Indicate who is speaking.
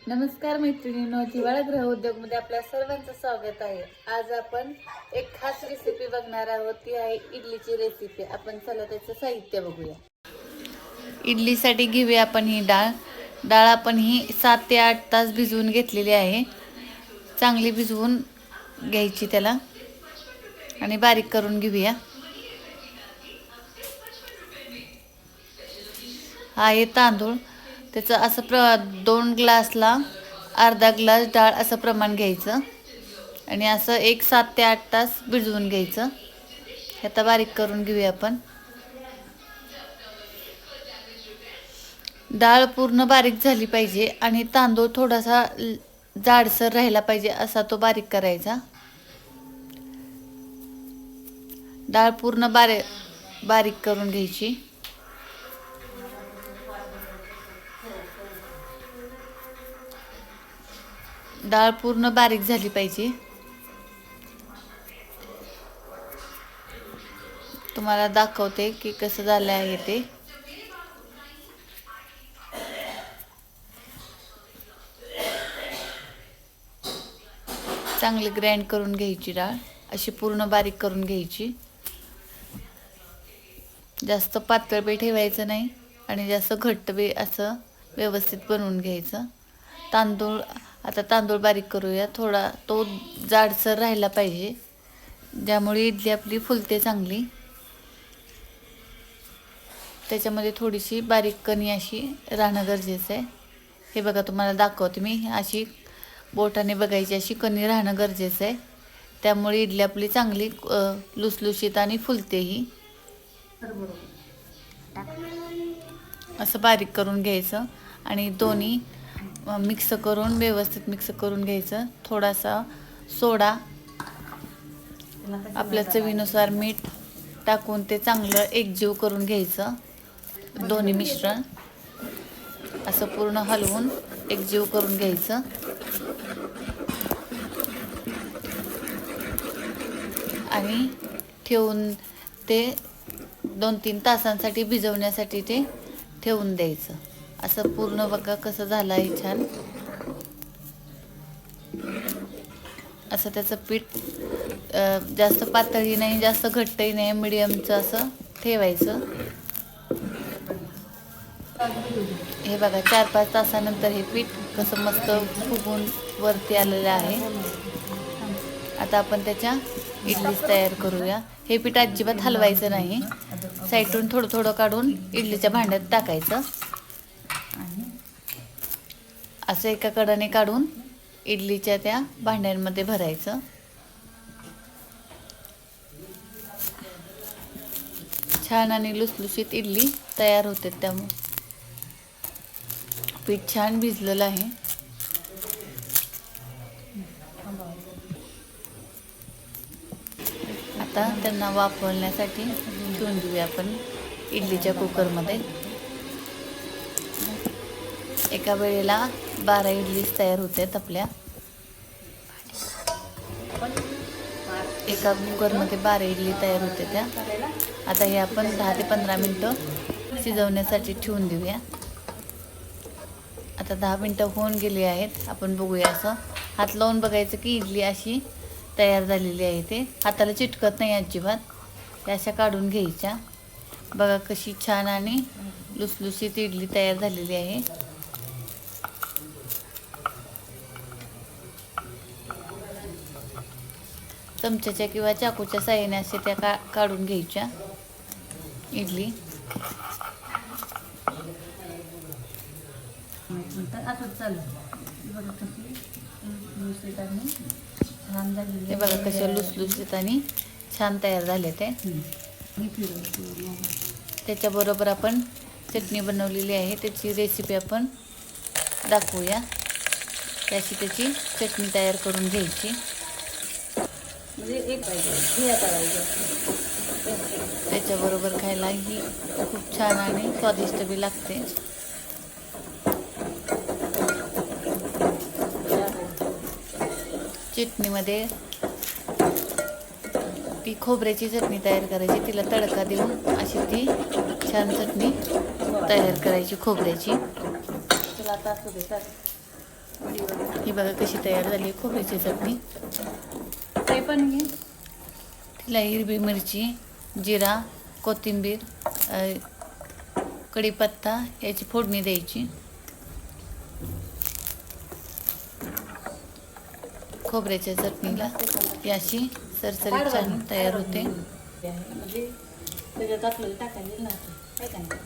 Speaker 1: नमस्कार मैत्रिणींनो, जिव्हाळा गृह उद्योगमध्ये आपल्या सर्वांचं स्वागत आहे। आज आपण एक खास रेसिपी बघणार आहोत, ती आहे इडलीची रेसिपी। आपण चला त्याचं साहित्य बघूया। इडलीसाठी घेऊया आपण ही डाळ आपण ही 7 ते 8 तास भिजवून घेतलेली आहे। चांगली भिजवून घ्यायची त्याला आणि बारीक करून घेऊया। हा आहे तांदूळ, त्याचं असं 2 ग्लासला अर्धा ग्लास डाळ असं प्रमाण घ्यायचं आणि असं 7 ते 8 तास भिजवून घ्यायचं। हे आता बारीक करून घेऊया आपण। डाळ पूर्ण बारीक झाली पाहिजे आणि तांदूळ थोडासा जाडसर राहिला पाहिजे असा तो बारीक करायचा। डाळ पूर्ण बारीक करून घ्यायची। डाळ पूर्ण बारीक झाली पाहिजे। तुम्हाला दाखवते की कसं झालं आहे ते। चांगली ग्राइंड करून घ्यायची डाळ, अशी पूर्ण बारीक करून घ्यायची। जास्त पातळ बी ठेवायचं नाही आणि जास्त घट्ट बी असं व्यवस्थित बनवून घ्यायचं। आता तांदूळ बारीक करूया। थोडा तो जाडसर राहिला पाहिजे, ज्यामुळे इडली आपली फुलते चांगली। त्याच्यामध्ये थोडीशी बारीक कणी अशी राहणं गरजेचं आहे। हे बघा, तुम्हाला दाखवते मी, अशी बोटाने बघायची, अशी कणी राहणं गरजेचं आहे। त्यामुळे इडली आपली चांगली लुसलुशीत आणि फुलतेही। असं बारीक करून घ्यायचं आणि दोन्ही व्यवस्थित मिक्स करून घ्यायचं। थोडासा सोडा, आपल्या चवीनुसार मीठ टाकून ते चांगलं एकजीव करून घ्यायचं। दोन्ही मिश्रण असं पूर्ण हलवून एकजीव करून घ्यायचं आणि ठेवून ते 2-3 तासांसाठी भिजवण्यासाठी ते ठेवून द्यायचं। असं पूर्ण बघा कसं झालं आहे छान। असं त्याचं पीठ जास्त पातळही नाही जास्त घट्टही नाही, मिडियमचं असं ठेवायचं। हे बघा, 4-5 तासानंतर हे पीठ कसं मस्त फुगून वरती आलेलं आहे। आता आपण त्याच्या इडलीच तयार करूया। हे पीठ अजिबात हलवायचं नाही, साईडून थोडं थोडं काढून इडलीच्या भांड्यात टाकायचं। असं एका कडाने काढून इडलीच्या त्या भांड्यांमध्ये भरायचं। छान आणि लुसलुशीत इडली तयार होते। त्यामुळे पीठ छान भिजलेलं आहे। आता त्यांना वाफवण्यासाठी ठेवून देऊया आपण इडलीच्या कुकरमध्ये। एका वेळेला 12 इडलीच तयार होतात आपल्या। एका कुकरमध्ये 12 इडली तयार होते त्या। आता हे आपण 10 ते 15 मिनिटं शिजवण्यासाठी ठेवून देऊया। आता 10 मिनिटं होऊन गेली आहेत। आपण बघूया, असं हात लावून बघायचं की इडली अशी तयार झालेली आहे। ते हाताला चिटकत नाही अजिबात। त्या अशा काढून घ्यायच्या। बघा कशी छान आणि लुसलुशीत इडली तयार झालेली आहे। चमच्याच्या किंवा चाकूच्या साहाय्याने असे त्या काढून घ्यायच्या इडली। हे बघा कशा लुसलुशीत आणि छान तयार झाले ते। त्याच्याबरोबर आपण चटणी बनवलेली आहे, त्याची रेसिपी आपण दाखवूया। त्याची चटणी तयार करून घ्यायची। त्याच्याबरोबर खायला ही खूप छान आणि स्वादिष्ट बी लागते। चटणीमध्ये ती खोबऱ्याची चटणी तयार करायची, तिला तडका देऊन अशी ती छान चटणी तयार करायची खोबऱ्याची। ही बघा कशी तयार झाली खोबऱ्याची चटणी.
Speaker 2: ते पण घे.
Speaker 1: तिला हिरवी मिरची, जिरा, कोथिंबीर, कढीपत्ता याची फोडणी द्यायची. खोबऱ्याच्या चटणीला ही अशी सरसरीत छान तयार होते.
Speaker 2: म्हणजे त्याच्यात आपल्याला टाकायला ना काय का नाही.